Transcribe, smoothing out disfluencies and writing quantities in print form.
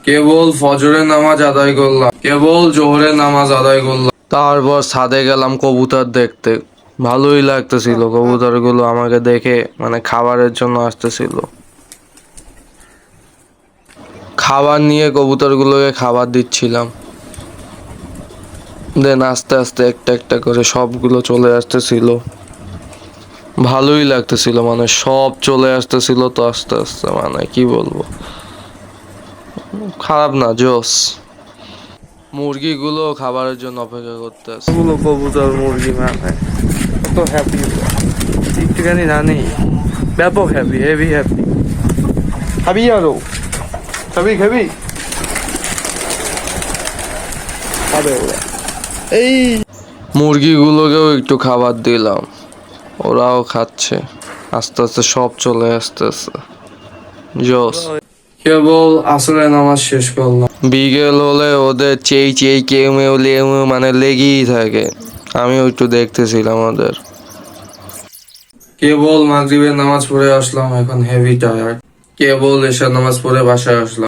কেবল ফজরের নামাজ আদায় করলাম, কেবল জোহরের নামাজ আদায় করলাম, তারপর ছাদে গেলাম কবুতর দেখতে। ভালোই লাগতেছিল, কবুতর গুলো আমাকে দেখে মানে খাবারের জন্য আসতেছিল। খাবার নিয়ে কবুতর গুলোকে খাবার দিচ্ছিলাম। দেন আস্তে আস্তে একটা একটা করে সবগুলো চলে আসতেছিল। ভালোই লাগতেছিল, মানে সব চলে আসতেছিল তো আস্তে আস্তে, মানে কি বলবো, খারাপ না, জোস। মুরগিগুলো খাবারের জন্য অপেক্ষা করতে আছে। ওগুলো কবুতর মুরগি মানে কত হ্যাপি, একটুখানি জানি, ব্যাপক হ্যাপি, হেভি হ্যাপি। খাবি আরো, খাবি খাবি, খাবে ওরা। এই মুরগিগুলোকেও একটু খাবার দিলাম, ওরাও খাচ্ছে। আস্তে আস্তে সব চলে আসতেছে, জোস। কেবল আসরের নামাজ শেষ করলাম। বিকেল হলে ওদের চেই চেই কেউ মেউ লেউ মানে লেগেই থাকে। আমিও একটু দেখতেছিলাম ওদের। কেবল মাগরিবের নামাজ পড়ে আসলাম, এখন হেভি টায়ার্ড। কেবল এশার নামাজ পড়ে বাসায় আসলাম।